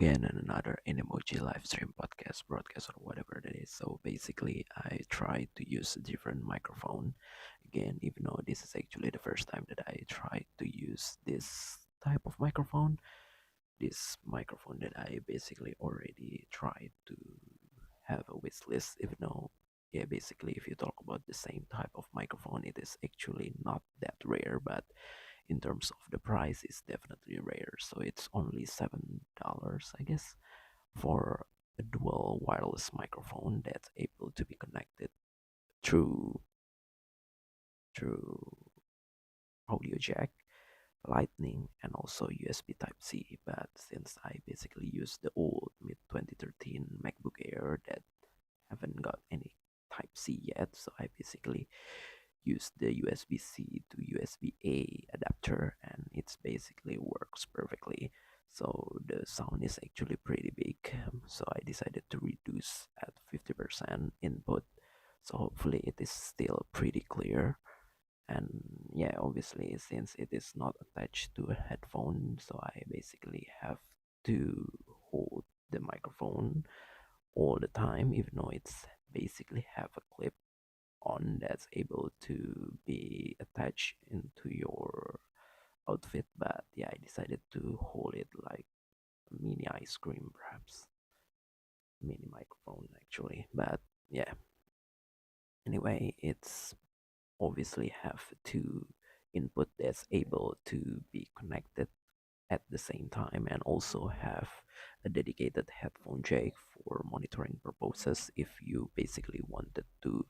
again in another Emoji live stream podcast, broadcast, or whatever it is. So basically, I tried to use a different microphone again, even though this is actually the first time that I tried to use this type of microphone. This microphone that I basically already tried to have a wish list, even though, yeah, basically, if you talk about the same type of microphone, it is actually not that rare, but in terms of the price it's definitely rare, so it's only $7, I guess, for a dual wireless microphone that's able to be connected through through audio jack, lightning, and also USB type C. But since I basically use the old mid 2013 MacBook Air that haven't got any type C yet, so I basically use the USB-C to USB-A adapter, and it's basically works perfectly. So the sound is actually pretty big, so I decided to reduce at 50% input, so hopefully it is still pretty clear. And yeah, obviously, since it is not attached to a headphone, so I basically have to hold the microphone all the time, even though it's basically have a clip on that's able to be attached into your outfit. But yeah, I decided to hold it like a mini ice cream, perhaps mini microphone actually. But yeah, anyway, it's obviously have two input that's able to be connected at the same time, and also have a dedicated headphone jack for monitoring purposes if you basically wanted to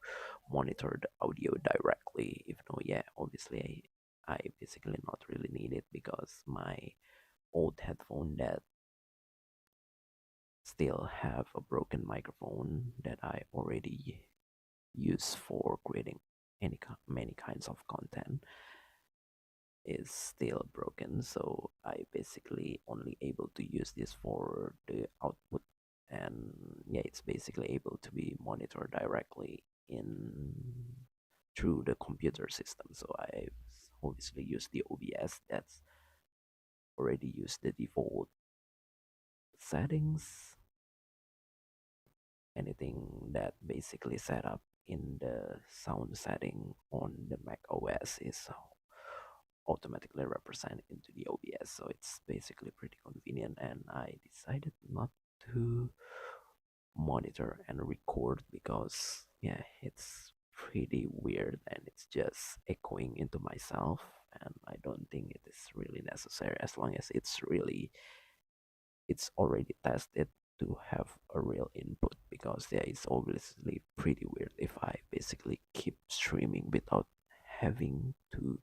monitor the audio directly. Even though, yeah, obviously I basically not really need it because my old headphone that still have a broken microphone that I already use for creating many kinds of content is still broken, so I basically only able to use this for the output. And yeah, it's basically able to be monitored directly in through the computer system. So I obviously use the OBS that's already used the default settings. Anything that basically set up in the sound setting on the Mac OS is automatically represent into the OBS, so it's basically pretty convenient. And I decided not to monitor and record because yeah, it's pretty weird and it's just echoing into myself, and I don't think it is really necessary as long as it's already tested to have a real input. Because yeah, it's obviously pretty weird if I basically keep streaming without having to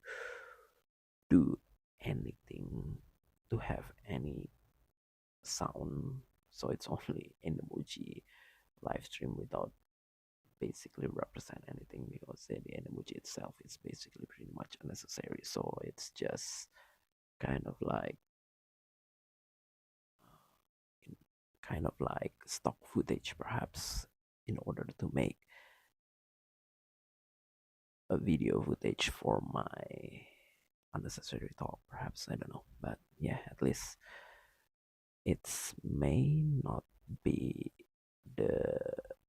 do anything to have any sound. So it's only an emoji live stream without basically represent anything, because the emoji itself is basically pretty much unnecessary. So it's just kind of like stock footage, perhaps, in order to make a video footage for my unnecessary talk, perhaps, I don't know. But yeah, at least it may not be the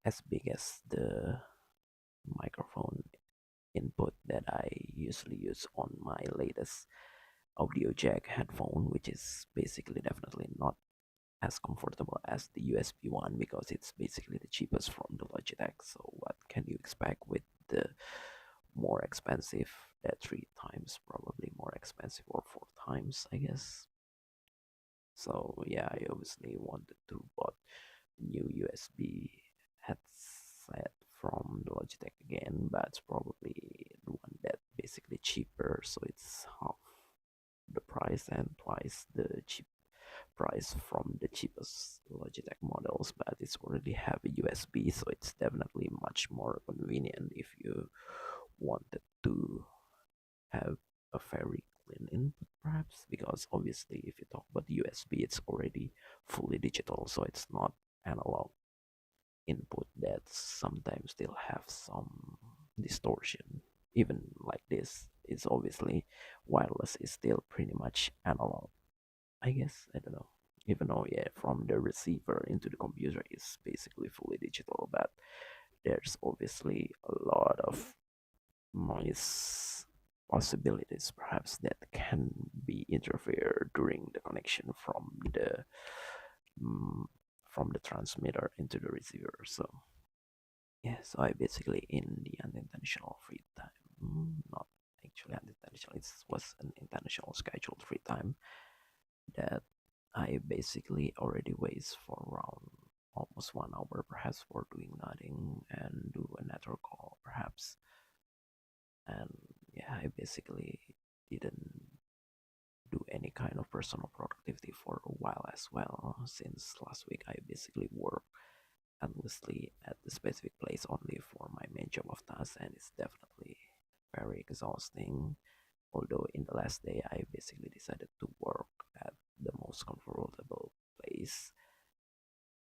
as big as the microphone input that I usually use on my latest audio jack headphone, which is basically definitely not as comfortable as the USB one, because it's basically the cheapest from the Logitech. So what can you expect with the more expensive, that three times probably more expensive, or four times, I guess. So yeah, I obviously wanted to bought new USB headset from the Logitech again, but it's probably the one that basically cheaper, so it's half the price and twice the cheap price from the cheapest Logitech models. But it's already have a USB, so it's definitely much more convenient if you wanted to have a very clean input, perhaps, because obviously if you talk about the USB, it's already fully digital, so it's not analog input that sometimes still have some distortion. Even like this, it's obviously wireless is still pretty much analog, I guess. I don't know. even though yeah, from the receiver into the computer is basically fully digital, but there's obviously a lot of noise possibilities perhaps that can be interfered during the connection mm, from the transmitter into the receiver. So yeah, so I basically in the unintentional free time, not actually unintentional, it was an intentional scheduled free time that I basically already waste for around almost 1 hour perhaps for doing nothing and do a network call perhaps. And yeah, I basically didn't do any kind of personal productivity for a while as well, since last week I basically work endlessly at the specific place only for my main job of tasks, and it's definitely very exhausting. Although in the last day I basically decided to work at the most comfortable place,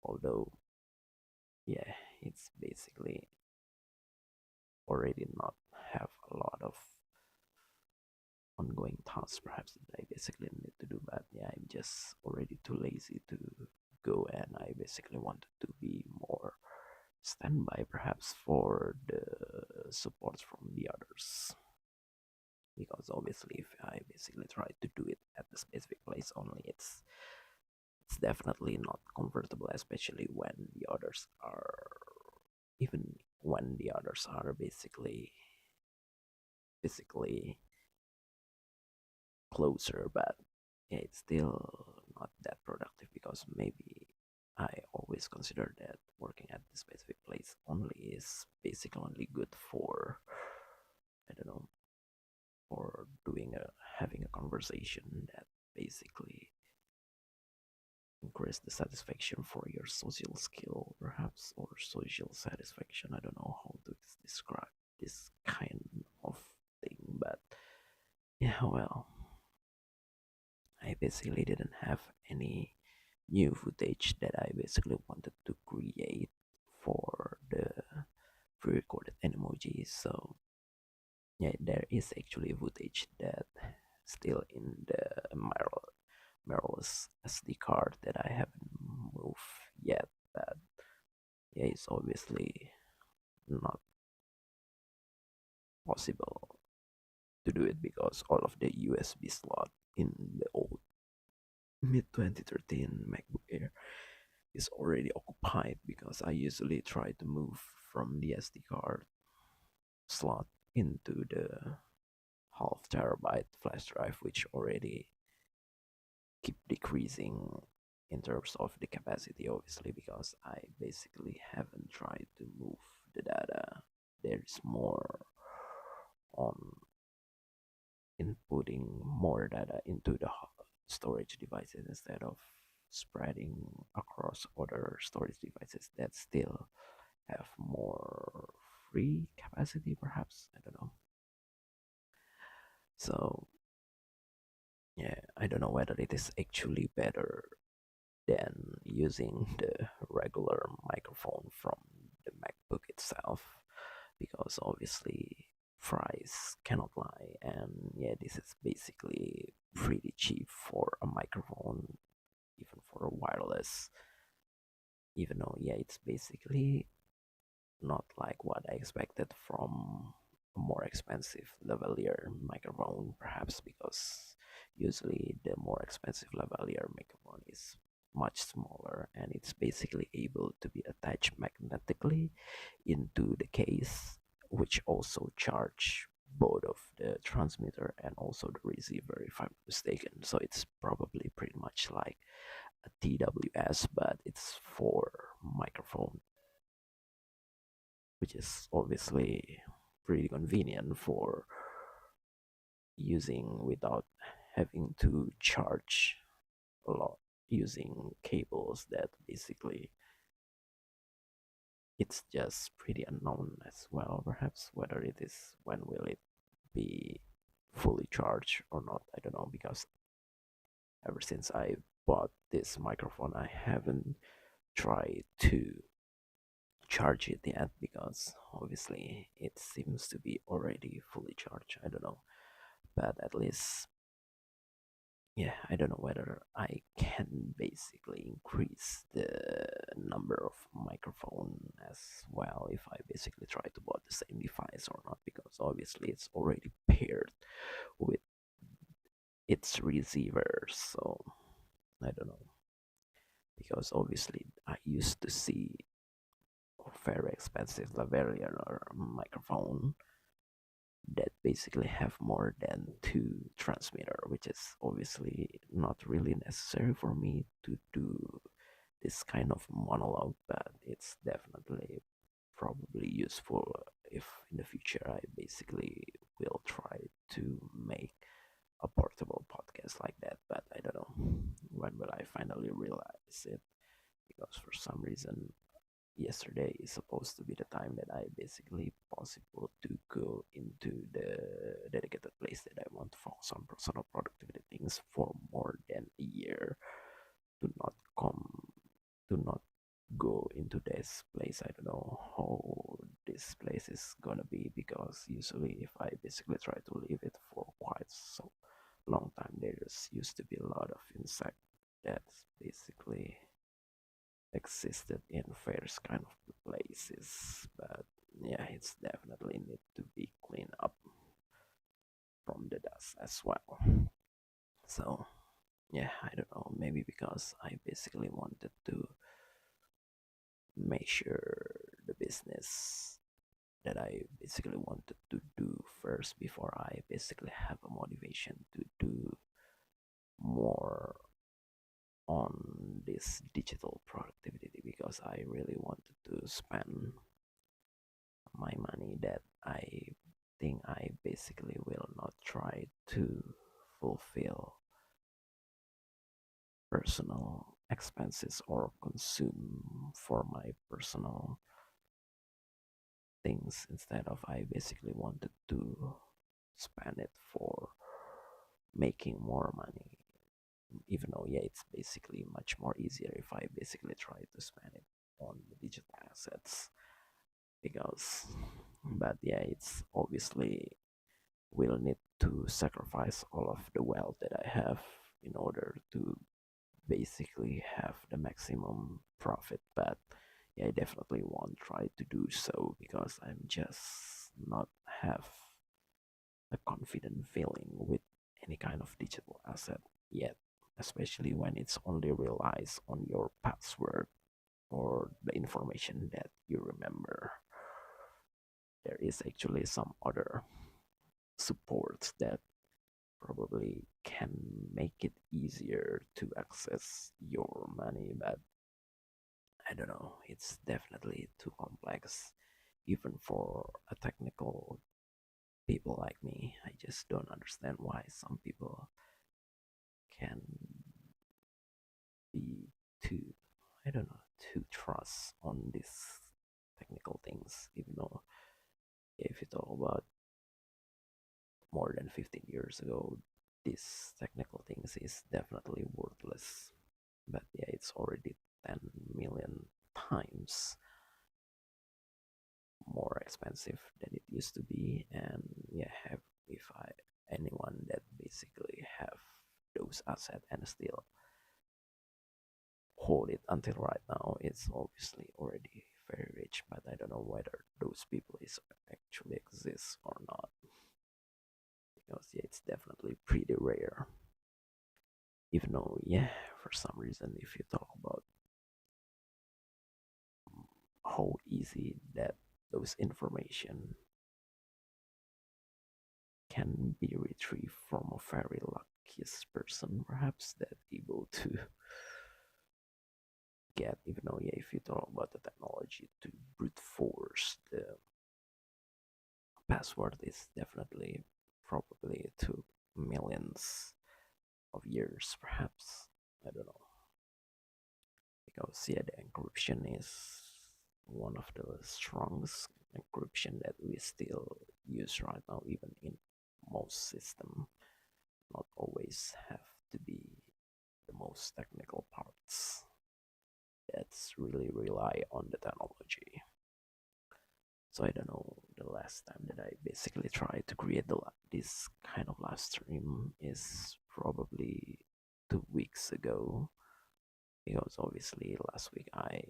although yeah, it's basically already not have a lot of ongoing tasks perhaps that I basically need to do, but yeah, I'm just already too lazy to go, and I basically wanted to be more standby perhaps for the support from the others, because obviously if I basically try to do it at the specific place only, it's definitely not comfortable, especially when the others are, even when the others are basically physically closer, but yeah, it's still not that productive, because maybe I always consider that working at the specific place only is basically only good for, I don't know, for doing a having a conversation that basically increase the satisfaction for your social skill perhaps, or social satisfaction. I don't know how to describe this kind of thing, but yeah, well, I basically didn't have any new footage that I basically wanted to create for the pre-recorded emojis. So yeah, there is actually footage that still in the mirrorless SD card that I haven't moved yet, but yeah, it's obviously not possible to do it because all of the USB slot in the old mid 2013 MacBook Air is already occupied, because I usually try to move from the SD card slot into the half terabyte flash drive, which already keep decreasing in terms of the capacity, obviously, because I basically haven't tried to move the data. There's more on inputting more data into the storage devices instead of spreading across other storage devices that still have more free capacity perhaps, I don't know. So yeah, I don't know whether it is actually better than using the regular microphone from the MacBook itself, because obviously price cannot lie, and yeah, this is basically pretty cheap for a microphone, even for a wireless, even though yeah, it's basically not like what I expected from a more expensive lavalier microphone, perhaps because usually the more expensive lavalier microphone is much smaller, and it's basically able to be attached magnetically into the case, which also charge both of the transmitter and also the receiver, if I'm not mistaken. So it's probably pretty much like a TWS, but it's for microphone, which is obviously pretty convenient for using without having to charge a lot using cables that basically it's just pretty unknown as well, perhaps whether it is, when will it be fully charged or not, I don't know, because ever since I bought this microphone I haven't tried to charge it yet, because obviously it seems to be already fully charged, I don't know, but at least yeah, I don't know whether I can basically increase the number of microphone as well if I basically try to bought the same device or not, because obviously it's already paired with its receiver. So I don't know, because obviously I used to see very expensive lavalier microphone that basically have more than two transmitter, which is obviously not really necessary for me to do this kind of monologue, but it's definitely probably useful if in the future I basically will try to make a portable podcast like that. But I don't know when will I finally realize it, because for some reason yesterday is supposed to be the time that I basically possible to go into the dedicated place that I want to focus on personal productivity things for more than a year, to not come to not go into this place. I don't know how this place is gonna be, because usually if I basically try to leave it for quite so long time, there's used to be a lot of insect that's basically existed in various kind of places. But yeah, it's definitely need to be cleaned up from the dust as well. So yeah, I don't know, maybe because I basically wanted to measure the business that I basically wanted to do first before I basically have a motivation to do more on this digital productivity, because I really wanted to spend my money that I think I basically will not try to fulfill personal expenses or consume for my personal things. Instead of, I basically wanted to spend it for making more money, even though yeah, it's basically much more easier if I basically try to spend it on the digital assets, because but yeah, it's obviously will need to sacrifice all of the wealth that I have in order to basically have the maximum profit. But yeah, I definitely won't try to do so, because I'm just not have a confident feeling with any kind of digital asset yet, especially when it's only relies on your password or the information that you remember. There is actually some other supports that probably can make it easier to access your money, but I don't know, it's definitely too complex even for a technical people like me. I just don't understand why some people can be too, I don't know, too trust on these technical things, even though if you talk about more than 15 years ago, these technical things is definitely worthless. But yeah, it's already 10 million times more expensive than it used to be. And yeah, have if I anyone that basically have those assets and still hold it until right now, it's obviously already very rich. But I don't know whether those people is actually exist or not, because yeah, it's definitely pretty rare. Even though yeah, for some reason, if you talk about how easy that those information can be retrieved from a very luckiest person, perhaps, that able to get, even though yeah, if you talk about the technology to brute force the password, is definitely probably to millions of years, perhaps. I don't know, because yeah, the encryption is one of the strongest encryption that we still use right now, even in most system. Not always have to be the most technical parts. That's really rely on the technology. So I don't know, the last time that I basically tried to create this kind of live stream is probably 2 weeks ago, because obviously last week I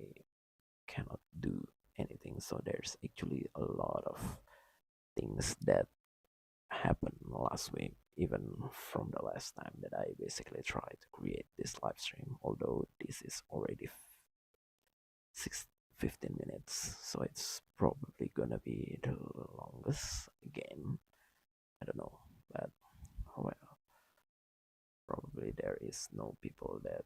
cannot do anything. So there's actually a lot of things that happened last week, even from the last time that I basically tried to create this live stream. Although this is already six, 15 minutes, so it's probably gonna be the longest again. I don't know, but well, probably there is no people that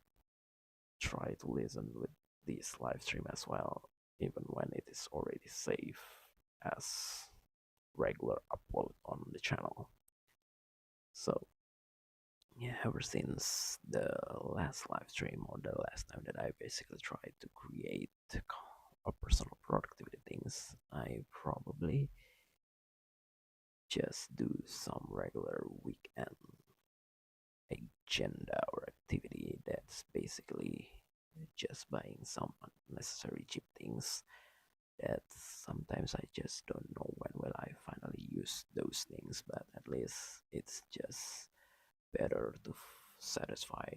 try to listen with this live stream as well, even when it is already safe as regular upload on the channel. So yeah, ever since the last live stream, or the last time that I basically tried to create a personal productivity things, I probably just do some regular weekend agenda or activity that's basically just buying some unnecessary cheap things that sometimes I just don't know when will I finally use those things, but at least it's just better to satisfy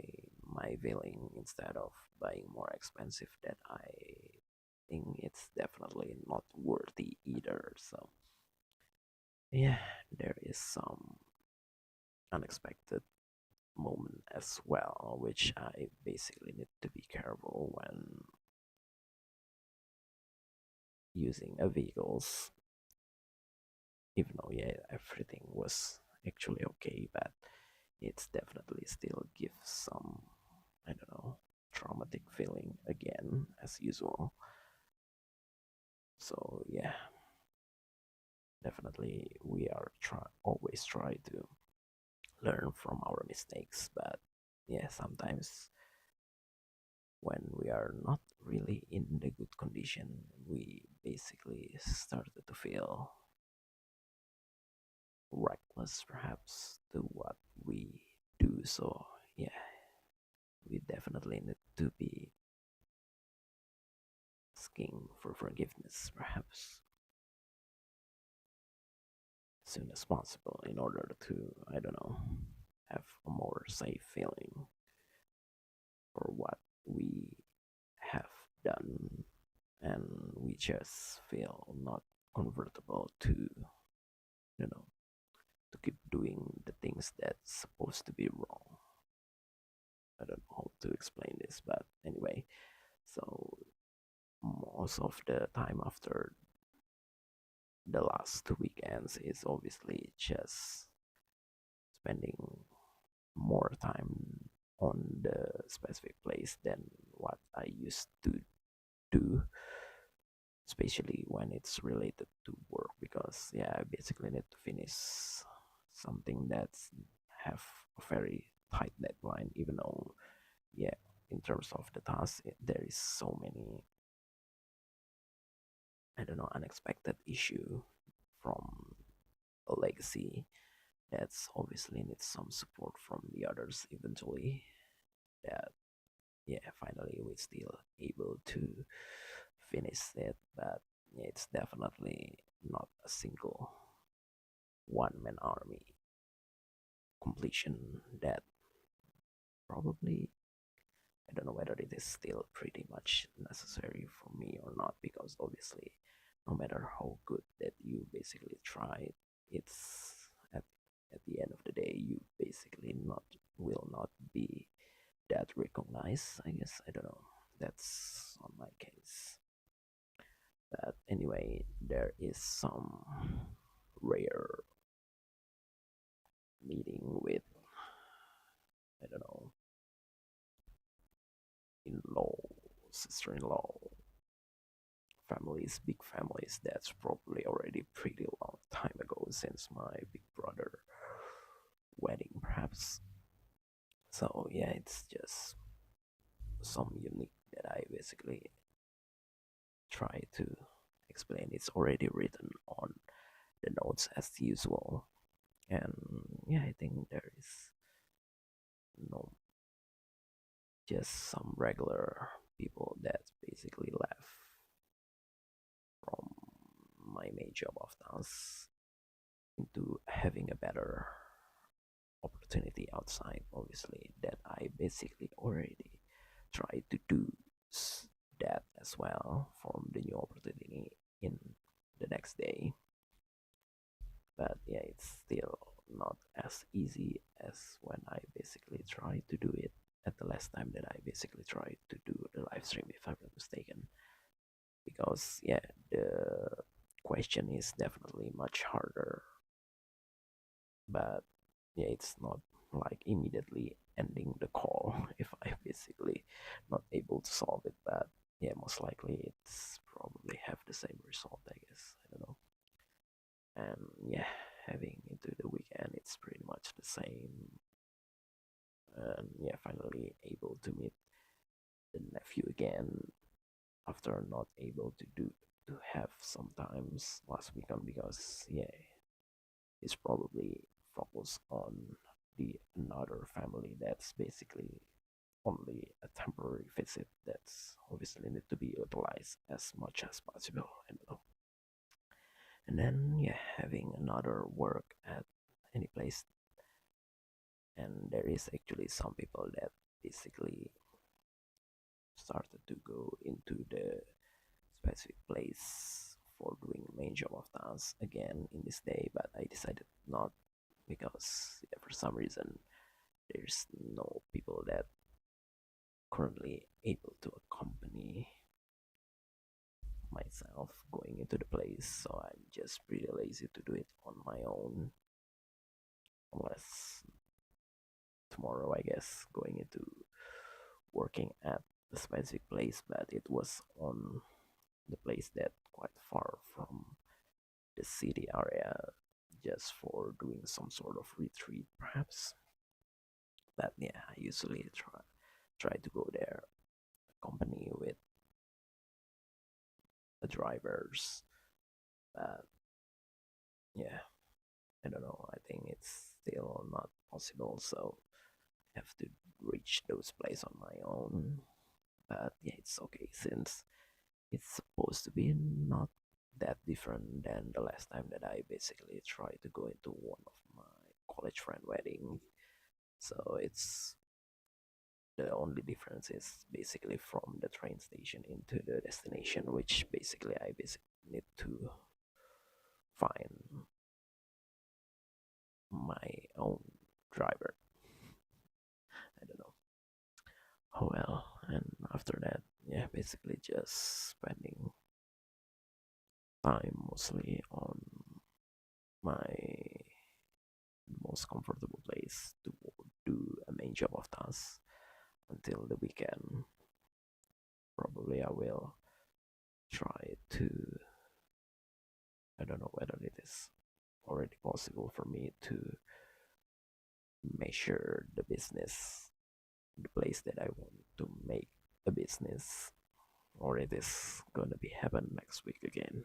my feeling instead of buying more expensive that I think it's definitely not worthy either. So yeah, there is some unexpected moment as well, which I basically need to be careful when using a vehicles, even though yeah everything was actually okay, but it's definitely still gives some, I don't know, traumatic feeling again as usual. So yeah, definitely we are always try to learn from our mistakes, but yeah, sometimes when we are not really in the good condition, we basically started to feel reckless perhaps to what we do. So yeah, we definitely need to be asking for forgiveness perhaps as soon as possible in order to, I don't know, have a more safe feeling for what we have done, and we just feel not comfortable to, you know, to keep doing the things that's supposed to be wrong. I don't know how to explain this, but anyway, so most of the time after the last 2 weekends is obviously just spending more time on the specific place than what I used to do, especially when it's related to work, because yeah, I basically need to finish something that's have a very tight deadline, even though yeah, in terms of the task there is so many, I don't know, unexpected issue from a legacy that's obviously needs some support from the others eventually, that yeah finally we still able to finish it. But yeah, it's definitely not a single one man army completion that probably, I don't know whether it is still pretty much necessary for me or not, because obviously no matter how good that you basically try, it's at the end of the day you basically not will not be that recognized, I guess. I don't know, that's on my case. But anyway, there is some rare meeting with, I don't know, in-law, sister-in-law, families, big families. That's probably already pretty long time ago since my big brother wedding, perhaps. So yeah, it's just some unique that I basically try to explain. It's already written on the notes as usual, and yeah, I think there is no just some regular people that basically left from my main job of dance into having a better opportunity outside, obviously, that I basically already tried to do that as well from the new opportunity in the next day. But yeah, it's still not as easy as when I basically tried to do it at the last time that I basically tried to do the live stream, if I'm not mistaken. Because yeah, the question is definitely much harder, but yeah, it's not like immediately ending the call if I basically not able to solve it. But yeah, most likely it's probably have the same result, I guess. I don't know. And yeah, having into the weekend, it's pretty much the same. And yeah, finally able to meet the nephew again after not able to do to have sometimes last weekend because yeah, he's probably focused on the another family that's basically only a temporary visit that's obviously need to be utilized as much as possible. I don't know. And then yeah, having another work at any place, and there is actually some people that basically started to go into the specific place for doing main job of tasks again in this day, but I decided not because yeah, for some reason there's no people that currently able to accompany myself going into the place, so I'm just pretty lazy to do it on my own unless tomorrow I guess going into working at the specific place, but it was on the place that quite far from the city area just for doing some sort of retreat perhaps. But yeah, I usually try to go there accompany with the drivers. But yeah, I don't know, I think it's still not possible, so I have to reach those places on my own. But yeah, it's okay since it's supposed to be not that different than the last time that I basically tried to go into one of my college friend wedding. So it's the only difference is basically from the train station into the destination, which basically I basically need to find my own driver. I don't know. Oh well, and after that, yeah, basically just spending time mostly on my most comfortable place to do a main job of tasks until the weekend. Probably I will try to, I don't know whether it is already possible for me to measure the business, the place that I want to make a business, or it is gonna be happen next week again.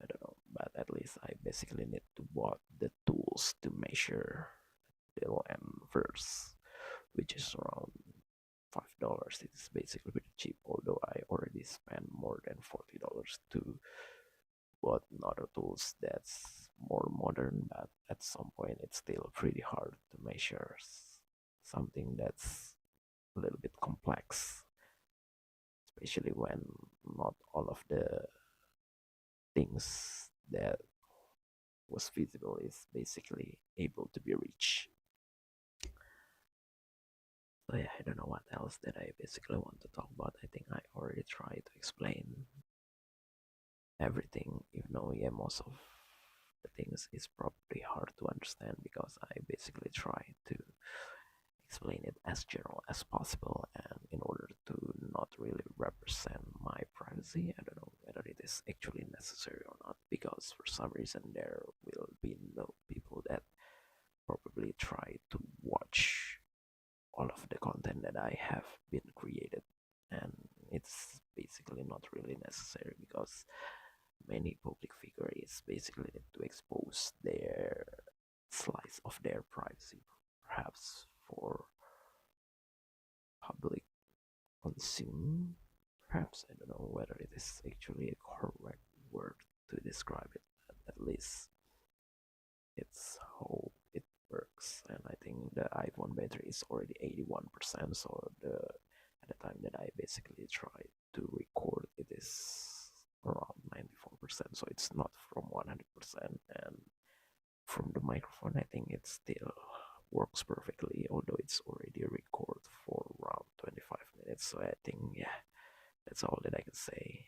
I don't know, but at least I basically need to bought the tools to measure the land first, which is around $5. It's basically pretty cheap, although I already spent more than $40 to bought other tools that's more modern, but at some point it's still pretty hard to measure something that's a little bit complex, especially when not all of the things that was feasible is basically able to be reached. So yeah, I don't know what else that I basically want to talk about. I think I already tried to explain everything, even though yeah, most of the things is probably hard to understand because I basically try to explain it as general as possible and in order to not really represent my privacy. I don't know whether it is actually necessary or not because for some reason there will be no people that probably try to watch all of the content that I have been created, and it's basically not really necessary because many public figures basically need to expose their slice of their privacy perhaps for public consume. Perhaps I don't know whether it is actually a correct word to describe it, but at least it's how it works. And I think the iPhone battery is already 81%. So the at the time that I basically tried to record, it is around 94%. So it's not from 100%. And from the microphone, I think it still works perfectly, although it's already recorded for around 25 minutes. So I think, yeah, that's all that I can say.